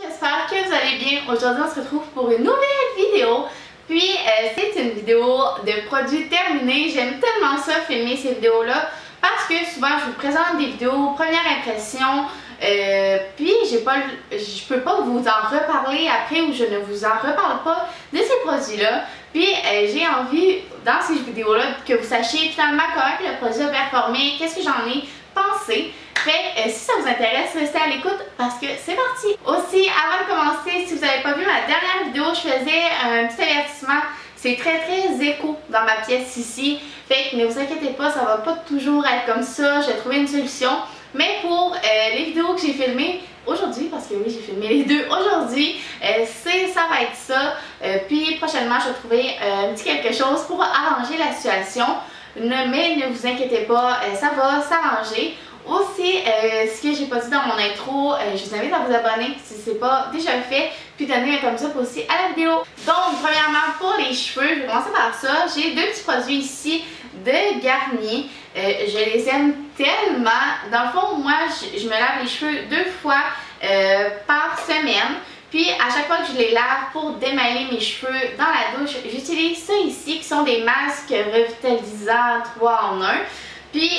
j'espère que vous allez bien. Aujourd'hui, on se retrouve pour une nouvelle vidéo. Puis, c'est une vidéo de produits terminés. J'aime tellement ça, filmer ces vidéos-là, parce que souvent, je vous présente des vidéos, première impression, puis je peux pas vous en reparler après ou je ne vous en reparle pas de ces produits-là. Puis, j'ai envie, dans ces vidéos-là, que vous sachiez finalement comment le produit a performé, qu'est-ce que j'en ai pensé. Fait si ça vous intéresse, restez à l'écoute parce que c'est parti! Aussi, avant de commencer, si vous n'avez pas vu ma dernière vidéo, je faisais un petit avertissement. C'est très écho dans ma pièce ici. Fait que ne vous inquiétez pas, ça va pas toujours être comme ça. J'ai trouvé une solution. Mais pour les vidéos que j'ai filmées aujourd'hui, parce que oui, j'ai filmé les deux aujourd'hui, ça va être ça. Puis prochainement, je vais trouver un petit quelque chose pour arranger la situation. Mais ne vous inquiétez pas, ça va s'arranger. Aussi, ce que j'ai pas dit dans mon intro, je vous invite à vous abonner si ce n'est pas déjà fait, puis donner un thumbs up aussi à la vidéo. Donc, premièrement, pour les cheveux, je vais commencer par ça. J'ai deux petits produits ici de Garnier. Je les aime tellement. Dans le fond, moi, je me lave les cheveux 2 fois par semaine. Puis, à chaque fois que je les lave pour démêler mes cheveux dans la douche, j'utilise ça ici, qui sont des masques revitalisants 3 en 1. Puis,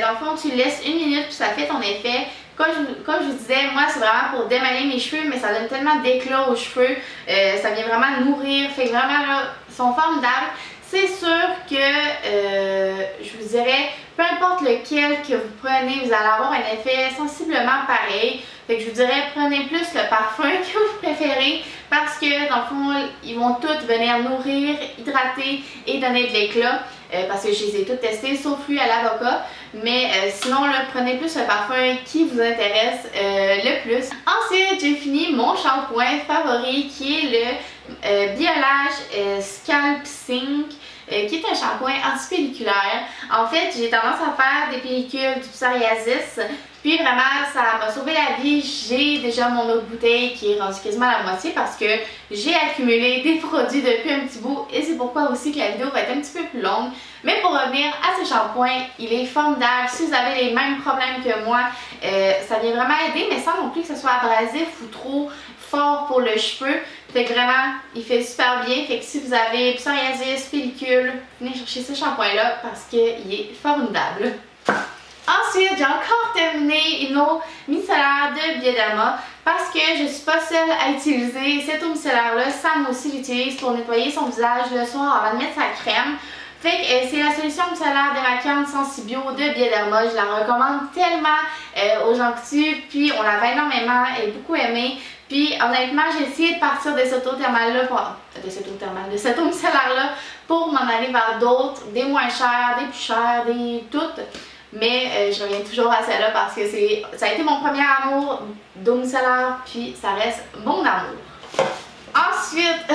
dans le fond, tu laisses 1 minute puis ça fait ton effet. Comme je vous disais, moi, c'est vraiment pour démêler mes cheveux, mais ça donne tellement d'éclat aux cheveux. Ça vient vraiment nourrir. Fait que vraiment, là, ils sont formidables. C'est sûr que, je vous dirais, peu importe lequel que vous prenez, vous allez avoir un effet sensiblement pareil. Fait que je vous dirais, prenez plus le parfum que vous préférez parce que, dans le fond, ils vont tous venir nourrir, hydrater et donner de l'éclat. Parce que je les ai toutes testées, sauf lui à l'avocat. Mais sinon, là, prenez plus le parfum qui vous intéresse le plus. Ensuite, j'ai fini mon shampoing favori qui est le Biolage Scalp Sync. Qui est un shampoing antipelliculaire. En fait, j'ai tendance à faire des pellicules du psoriasis. Puis vraiment, ça m'a sauvé la vie. J'ai déjà mon autre bouteille qui est rendue quasiment à la moitié parce que j'ai accumulé des produits depuis un petit bout. Et c'est pourquoi aussi que la vidéo va être un petit peu plus longue. Mais pour revenir à ce shampoing, il est formidable. Si vous avez les mêmes problèmes que moi, ça vient vraiment aider, mais sans non plus que ce soit abrasif ou trop fort pour le cheveu. Fait que vraiment, il fait super bien. Fait que si vous avez psoriasis, pellicule, venez chercher ce shampoing-là parce qu'il est formidable. Ensuite, j'ai encore terminé une eau micellaire de Bioderma parce que je suis pas seule à utiliser cette eau micellaire-là. Sam aussi l'utilise pour nettoyer son visage le soir avant de mettre sa crème. Fait que c'est la solution micellaire démaquillante Sensibio de Bioderma. Je la recommande tellement aux gens que tu, puis on l'avait énormément et beaucoup aimé. Puis honnêtement, j'ai essayé de partir de cette eau thermale-là, de cette eau micellaire-là pour m'en aller vers d'autres, des moins chères, des plus chères, des toutes. Mais je reviens toujours à celle-là parce que ça a été mon premier amour d'eau micellaire, puis ça reste mon amour. Ensuite,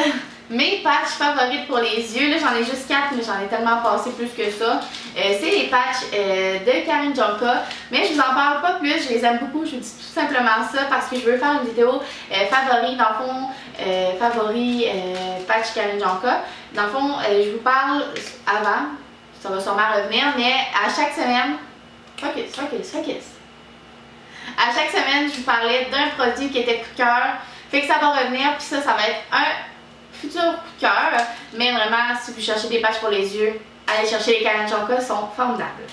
mes patchs favorites pour les yeux, là j'en ai juste 4 mais j'en ai tellement passé plus que ça. C'est les patchs de Karin Jonka, mais je vous en parle pas plus, je les aime beaucoup, je vous dis tout simplement ça parce que je veux faire une vidéo favori, dans le fond, favori patch Karin Jonka. Dans le fond, je vous parle avant, ça va sûrement revenir, mais à chaque semaine, focus. À chaque semaine, je vous parlais d'un produit qui était coup de cœur, fait que ça va revenir, puis ça va être un futur coup de cœur, mais vraiment, si vous cherchez des patchs pour les yeux, allez chercher les Karin Jonka, sont formidables.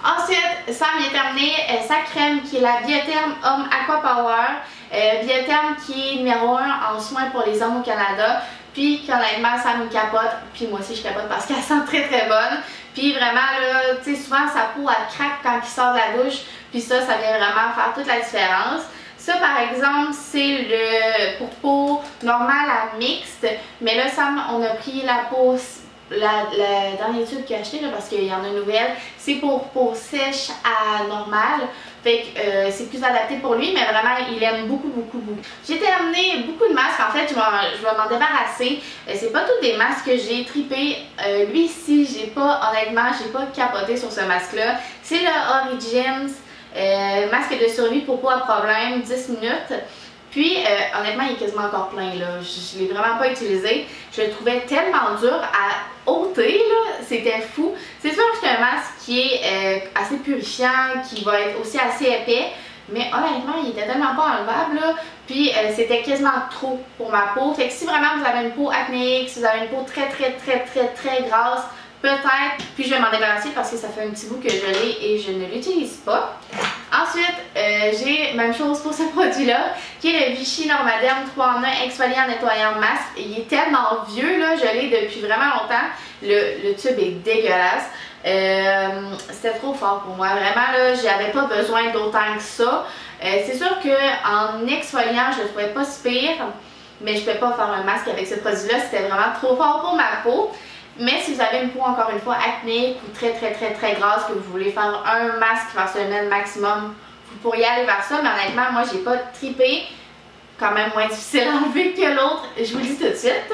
Ensuite, Sam vient terminer sa crème qui est la Biotherm Homme Aqua Power. Biotherm qui est numéro 1 en soins pour les hommes au Canada. Puis honnêtement, Sam me capote, puis moi aussi je capote parce qu'elle sent très bonne. Puis vraiment là, tu sais, souvent sa peau elle craque quand il sort de la douche, puis ça vient vraiment faire toute la différence. Ça par exemple, c'est le pour peau normale à mixte, mais là Sam, on a pris la peau, la dernière tube qu'il a acheté là, parce qu'il y en a une nouvelle, c'est pour peau sèche à normale. Fait que c'est plus adapté pour lui, mais vraiment il aime beaucoup. J'ai terminé beaucoup de masques, en fait je vais m'en débarrasser. C'est pas tous des masques que j'ai trippé. Lui ici, honnêtement, j'ai pas capoté sur ce masque là. C'est le Origins masque de survie pour peau à problème, 10 minutes. Puis honnêtement il est quasiment encore plein là, je l'ai vraiment pas utilisé. Je le trouvais tellement dur à ôter là, c'était fou. C'est sûr que c'est un masque qui est assez purifiant, qui va être aussi assez épais. mais honnêtement il était tellement pas enlevable là. Puis c'était quasiment trop pour ma peau. Fait que si vraiment vous avez une peau acnéique, si vous avez une peau très grasse, peut-être, puis je vais m'en débarrasser parce que ça fait un petit bout que je l'ai et je ne l'utilise pas. Ensuite, j'ai même chose pour ce produit-là, qui est le Vichy Normaderm 3 en 1 exfoliant nettoyant masque. Il est tellement vieux, là, je l'ai depuis vraiment longtemps. Le tube est dégueulasse. C'était trop fort pour moi. Vraiment, là, j'avais pas besoin d'autant que ça. C'est sûr qu'en exfoliant, je le trouvais pas si pire, mais je peux pas faire un masque avec ce produit-là. C'était vraiment trop fort pour ma peau. Mais si vous avez une peau, encore une fois, acnéique ou très grasse, que vous voulez faire un masque par semaine maximum, vous pourriez aller vers ça. Mais honnêtement, moi, j'ai pas trippé. Quand même moins difficile à enlever que l'autre. Je vous le dis tout de suite.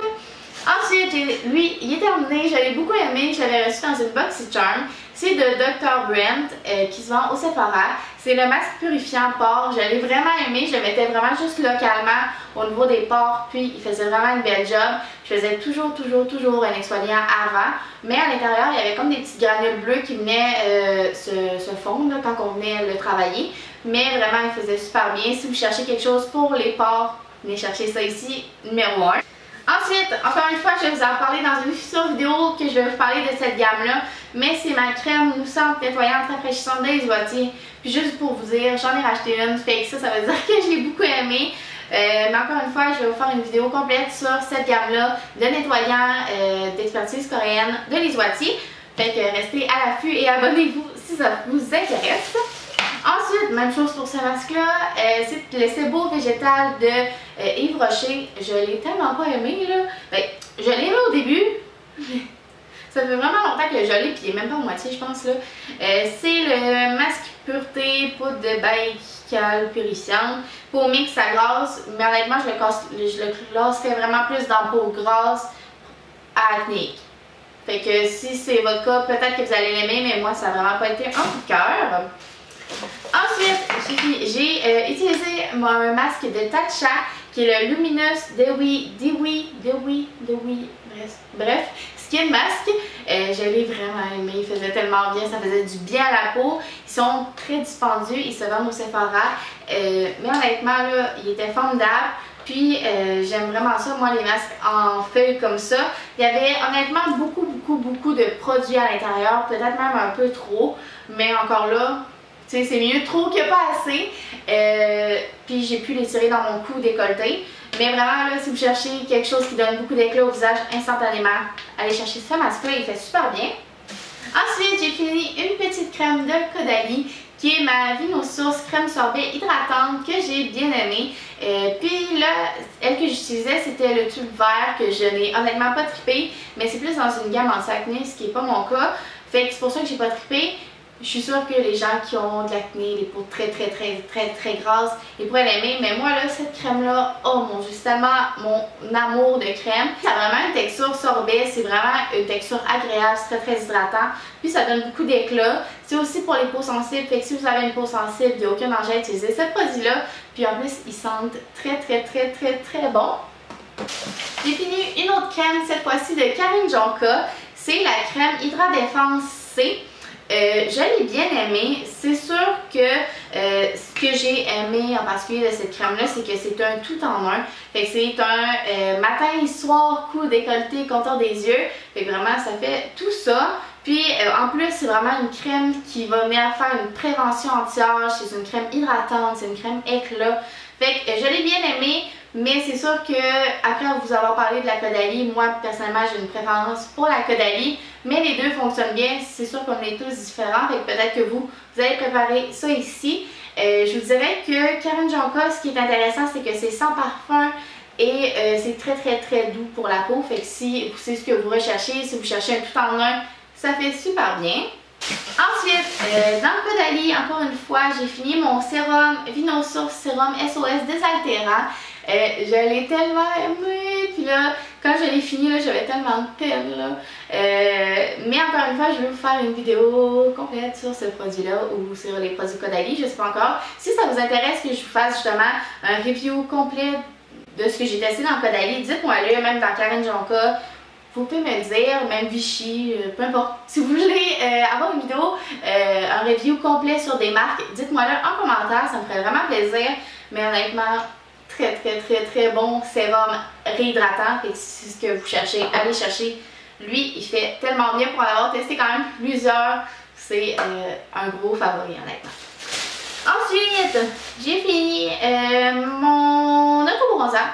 Ensuite, lui, il est terminé. Je l'ai beaucoup aimé. Je l'avais reçu dans une BoxyCharm. C'est de Dr. Brent qui se vend au Sephora. C'est le masque purifiant pores. Je l'ai vraiment aimé. Je le mettais vraiment juste localement au niveau des pores. Puis, il faisait vraiment une belle job. Je faisais toujours un exfoliant avant. Mais à l'intérieur, il y avait comme des petites granules bleues qui venaient se fondre là, quand on venait le travailler. Mais vraiment, il faisait super bien. Si vous cherchez quelque chose pour les pores, venez chercher ça ici, numéro 1. Ensuite, encore une fois, je vais vous en parler dans une future vidéo que je vais vous parler de cette gamme-là. Mais c'est ma crème moussante nettoyante rafraîchissante des Iswati. Puis juste pour vous dire, j'en ai racheté une. Fait que ça veut dire que je l'ai beaucoup aimé. Mais encore une fois, je vais vous faire une vidéo complète sur cette gamme-là de nettoyants d'expertise coréenne de l'Iswati. Fait que restez à l'affût et abonnez-vous si ça vous intéresse. Ensuite, même chose pour ce masque-là, c'est le Sebo végétal de Yves Rocher. Je l'ai tellement pas aimé, là. Ben, je l'ai aimé au début. Ça fait vraiment longtemps que je l'ai, puis il est même pas à moitié, je pense, là. C'est le masque pureté, poudre de baïkal purifiante. Peau mix à grasse, mais honnêtement, je le classerais vraiment plus dans peau grasse à acnéique. Fait que si c'est votre cas, peut-être que vous allez l'aimer, mais moi, ça n'a vraiment pas été un coup de cœur. Ensuite, j'ai utilisé mon masque de Tatcha qui est le Luminous bref, Skin Mask. Je l'ai vraiment aimé, il faisait tellement bien, ça faisait du bien à la peau. Ils sont très dispendieux, ils se vendent au Sephora. Mais honnêtement, là, il était formidable. Puis j'aime vraiment ça, moi les masques en feuilles comme ça. Il y avait honnêtement beaucoup de produits à l'intérieur, peut-être même un peu trop. Mais encore là, c'est mieux trop que pas assez. Puis j'ai pu les tirer dans mon cou décolleté. Mais vraiment là, si vous cherchez quelque chose qui donne beaucoup d'éclat au visage instantanément, allez chercher ce masque-là, il fait super bien. Ensuite, j'ai fini une petite crème de Caudalie qui est ma Vinosource crème sorbet hydratante que j'ai bien aimée. Puis là, elle que j'utilisais, c'était le tube vert que je n'ai honnêtement pas trippé, mais c'est plus dans une gamme anti-acné, ce qui n'est pas mon cas. Fait que c'est pour ça que j'ai pas trippé. Je suis sûre que les gens qui ont de l'acné, les peaux très grasses, ils pourraient l'aimer. Mais moi là, cette crème là, oh mon dieu, c'est tellement mon amour de crème. Ça a vraiment une texture sorbet, c'est vraiment une texture agréable, c'est très hydratant. Puis ça donne beaucoup d'éclat. C'est aussi pour les peaux sensibles, fait que si vous avez une peau sensible, il n'y a aucun danger à utiliser ce produit là. Puis en plus, ils sentent très bon. J'ai fini une autre crème, cette fois-ci de Karine Jonka. C'est la crème Hydra Défense C. Je l'ai bien aimé. C'est sûr que ce que j'ai aimé en particulier de cette crème là, c'est que c'est un tout en un. Fait que c'est un matin, soir, cou, décolleté, contour des yeux. Fait que vraiment ça fait tout ça. Puis en plus c'est vraiment une crème qui va venir faire une prévention anti-âge. C'est une crème hydratante, c'est une crème éclat. Fait que je l'ai bien aimé. Mais c'est sûr que après vous avoir parlé de la Caudalie, moi personnellement j'ai une préférence pour la Caudalie, mais les deux fonctionnent bien, c'est sûr qu'on est tous différents, et peut-être que vous allez préparer ça ici. Je vous dirais que Karine Jonka, ce qui est intéressant, c'est que c'est sans parfum et c'est très doux pour la peau, fait que si c'est ce que vous recherchez, si vous cherchez un tout en un, ça fait super bien. Ensuite, dans le Caudalie, encore une fois, j'ai fini mon sérum Vinosource Sérum SOS désaltérant. Je l'ai tellement aimé, puis là, quand je l'ai fini, là, j'avais tellement de peine, là. Mais encore une fois, je vais vous faire une vidéo complète sur ce produit-là ou sur les produits Caudalie, je sais pas encore. Si ça vous intéresse que je vous fasse justement un review complet de ce que j'ai testé dans Caudalie, dites-moi-le, même dans Karine Jonka. vous pouvez me le dire, même Vichy, peu importe. Si vous voulez avoir une vidéo, un review complet sur des marques, dites-moi là en commentaire, ça me ferait vraiment plaisir. Mais honnêtement, très bon sérum réhydratant. Et si c'est ce que vous cherchez, allez chercher. Lui, il fait tellement bien pour en avoir testé quand même plusieurs. C'est un gros favori honnêtement. Ensuite, j'ai fini mon autobronzant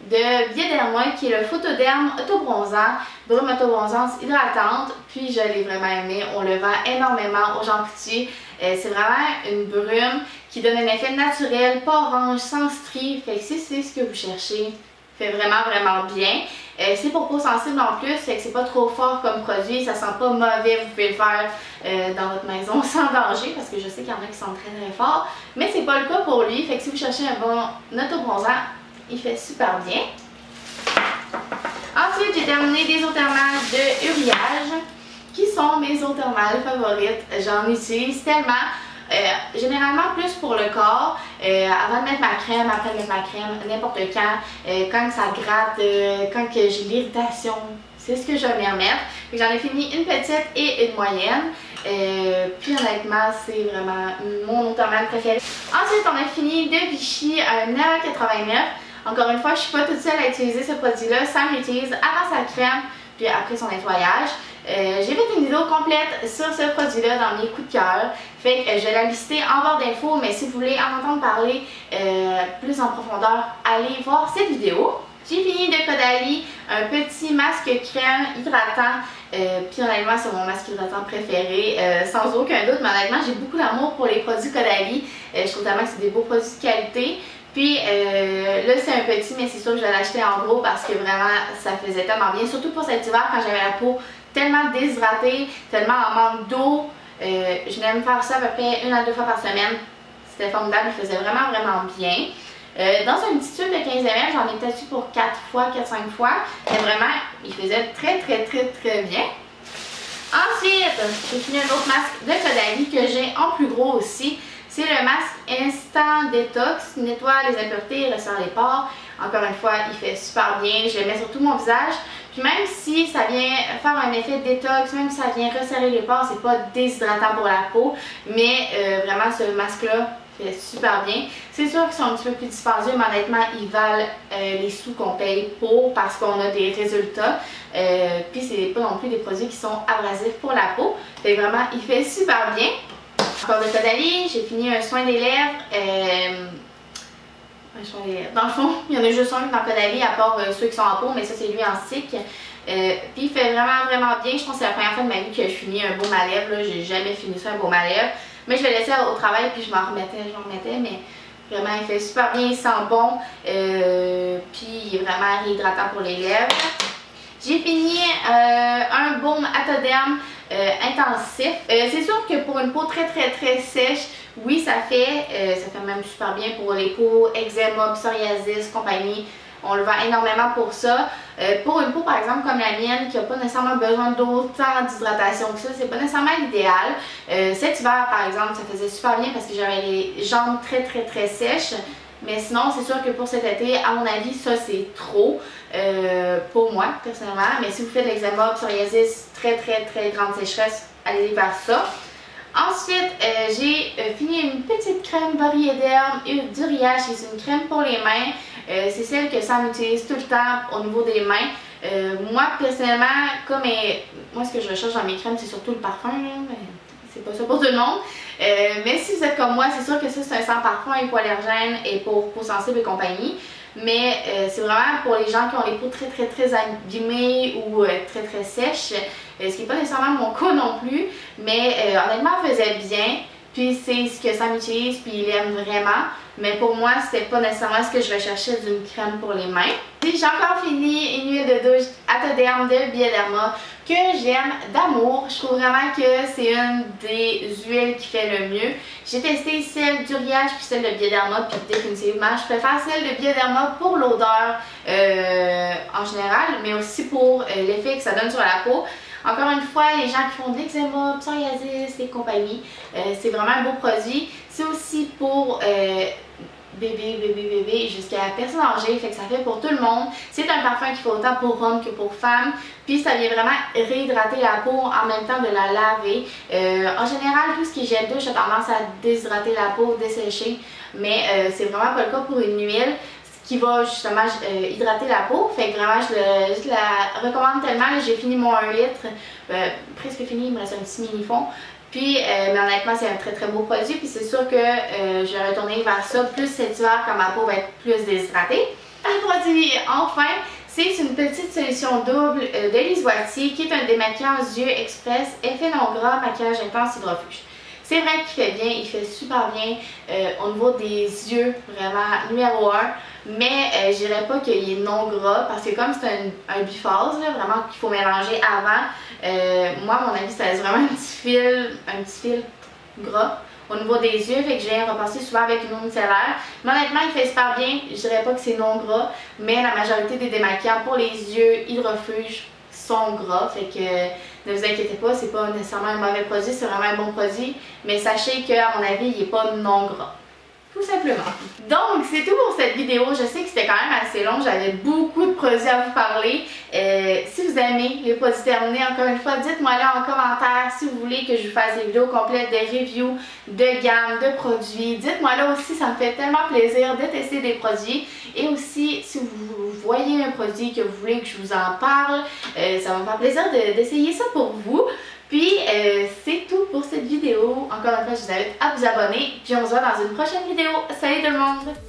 de Bioderma qui est le Photoderm Autobronzant, brume autobronzante hydratante. Puis je l'ai vraiment aimé, on le vend énormément aux gens petits. C'est vraiment une brume qui donne un effet naturel, pas orange, sans stries. Fait que si c'est ce que vous cherchez, fait vraiment bien. C'est pour peau sensible en plus, fait que c'est pas trop fort comme produit, ça sent pas mauvais, vous pouvez le faire dans votre maison sans danger parce que je sais qu'il y en a qui sont très fort, mais c'est pas le cas pour lui, fait que si vous cherchez un bon autobronzant, il fait super bien. Ensuite, j'ai terminé des eaux thermales de Uriage qui sont mes eaux thermales favorites. J'en utilise tellement. Généralement plus pour le corps, avant de mettre ma crème, après de mettre ma crème, n'importe quand ça gratte, quand j'ai l'irritation, c'est ce que je vais remettre. J'en ai fini une petite et une moyenne, puis honnêtement c'est vraiment mon eau thermale préférée. Ensuite on a fini de Vichy un 9,89 $. Encore une fois, je suis pas toute seule à utiliser ce produit-là, Sam l'utilise avant sa crème, puis après son nettoyage. J'ai fait une vidéo complète sur ce produit-là dans mes coups de cœur. Fait que je vais la lister en barre d'infos, mais si vous voulez en entendre parler plus en profondeur, allez voir cette vidéo. J'ai fini de Caudalie un petit masque crème hydratant. Puis honnêtement, c'est mon masque hydratant préféré, sans aucun doute. Mais honnêtement, j'ai beaucoup d'amour pour les produits Caudalie. Je trouve tellement que c'est des beaux produits de qualité. Puis là c'est un petit, mais c'est sûr que je vais l'acheter en gros parce que vraiment ça faisait tellement bien. Surtout pour cet hiver quand j'avais la peau tellement déshydratée, tellement en manque d'eau. Je venais me faire ça à peu près 1 à 2 fois par semaine. C'était formidable, il faisait vraiment bien. Dans un petit tube de 15 ml, j'en ai peut-être eu pour 4 fois, 4-5 fois. Mais vraiment, il faisait très bien. Ensuite, j'ai fini un autre masque de Caudalie que j'ai en plus gros aussi. C'est le masque Instant Détox, il nettoie les impuretés et resserre les pores. Encore une fois, il fait super bien, je le mets sur tout mon visage. Puis même si ça vient faire un effet détox, même si ça vient resserrer les pores, c'est pas déshydratant pour la peau. Mais vraiment, ce masque-là fait super bien. C'est sûr qu'ils sont un petit peu plus dispendieux, mais honnêtement, ils valent les sous qu'on paye pour parce qu'on a des résultats. Puis c'est pas non plus des produits qui sont abrasifs pour la peau. Fait vraiment, il fait super bien. Encore de Caudalie, j'ai fini un soin des lèvres. Dans le fond, il y en a juste un dans Caudalie, à part ceux qui sont en pot, mais ça c'est lui en stick. Puis il fait vraiment bien. Je pense que c'est la première fois de ma vie que je finis un baume à lèvres. J'ai jamais fini ça, un baume à lèvres. Mais je le laissais au travail puis je m'en remettais, mais vraiment il fait super bien, il sent bon. Puis il est vraiment réhydratant pour les lèvres. J'ai fini un baume Atoderm intensif. C'est sûr que pour une peau très sèche, oui ça fait même super bien pour les peaux eczéma, psoriasis, compagnie. On le vend énormément pour ça. Pour une peau par exemple comme la mienne qui n'a pas nécessairement besoin d'autant d'hydratation que ça, c'est pas nécessairement l'idéal. Cet hiver par exemple ça faisait super bien parce que j'avais les jambes très sèches. Mais sinon, c'est sûr que pour cet été, à mon avis, ça c'est trop pour moi, personnellement. Mais si vous faites de l'eczéma, psoriasis, très grande sécheresse, allez faire ça. Ensuite, j'ai fini une petite crème Bioderma d'Uriage. C'est une crème pour les mains. C'est celle que Sam utilise tout le temps au niveau des mains. Moi, personnellement, moi ce que je recherche dans mes crèmes, c'est surtout le parfum. Mais c'est pas ça pour tout le monde. Mais si vous êtes comme moi, c'est sûr que ça c'est un sans parfum, hypoallergène et pour peau sensible et compagnie. Mais c'est vraiment pour les gens qui ont les peaux très abîmées ou très sèches. Ce qui n'est pas nécessairement mon cas non plus. Mais honnêtement, elle faisait bien. Puis c'est ce que Sam utilise, puis il aime vraiment. Mais pour moi, c'était pas nécessairement ce que je recherchais d'une crème pour les mains. Puis j'ai encore fini une huile de douche Atoderm de Bioderma que j'aime d'amour. Je trouve vraiment que c'est une des huiles qui fait le mieux. J'ai testé celle d'Uriage puis celle de Bioderma, puis définitivement, je préfère celle de Bioderma pour l'odeur en général, mais aussi pour l'effet que ça donne sur la peau. Encore une fois, les gens qui font de l'eczéma, psoriasis et compagnie, c'est vraiment un beau produit. C'est aussi pour bébé jusqu'à personne âgée, fait que ça fait pour tout le monde. C'est un parfum qui fait autant pour hommes que pour femmes, puis ça vient vraiment réhydrater la peau en même temps de la laver. En général, tout ce qui est gel douche a tendance à déshydrater la peau, dessécher, mais c'est vraiment pas le cas pour une huile qui va justement hydrater la peau. Fait que vraiment je la recommande tellement. J'ai fini mon 1 litre, presque fini, il me reste un petit mini fond. Puis, mais honnêtement, c'est un très beau produit. Puis c'est sûr que je vais retourner vers ça plus cet hiver quand ma peau va être plus déshydratée. Le produit, enfin, c'est une petite solution double de Lisuati qui est un démaquillant aux yeux express, effet non gras, maquillage intense hydrofuge. C'est vrai qu'il fait bien, il fait super bien au niveau des yeux, vraiment numéro 1. Mais je dirais pas qu'il est non gras parce que comme c'est un biphase, là, vraiment qu'il faut mélanger avant, moi à mon avis ça laisse vraiment un petit fil gras au niveau des yeux, fait que je viens repasser souvent avec une eau micellaire. Mais honnêtement il fait super bien, je dirais pas que c'est non gras, mais la majorité des démaquillants pour les yeux hydrofuge sont gras, fait que ne vous inquiétez pas, c'est pas nécessairement un mauvais produit, c'est vraiment un bon produit, mais sachez qu'à mon avis il est pas non gras. Tout simplement. Donc, c'est tout pour cette vidéo. Je sais que c'était quand même assez long. J'avais beaucoup de produits à vous parler. Si vous aimez les produits terminés, encore une fois, dites-moi là en commentaire si vous voulez que je vous fasse des vidéos complètes de reviews, de gamme, de produits. Dites-moi là aussi, ça me fait tellement plaisir de tester des produits. Et aussi, si vous voyez un produit que vous voulez que je vous en parle, ça va me faire plaisir d'essayer ça pour vous. Puis, c'est tout pour cette vidéo. Encore une fois, je vous invite à vous abonner. Puis, on se voit dans une prochaine vidéo. Salut tout le monde!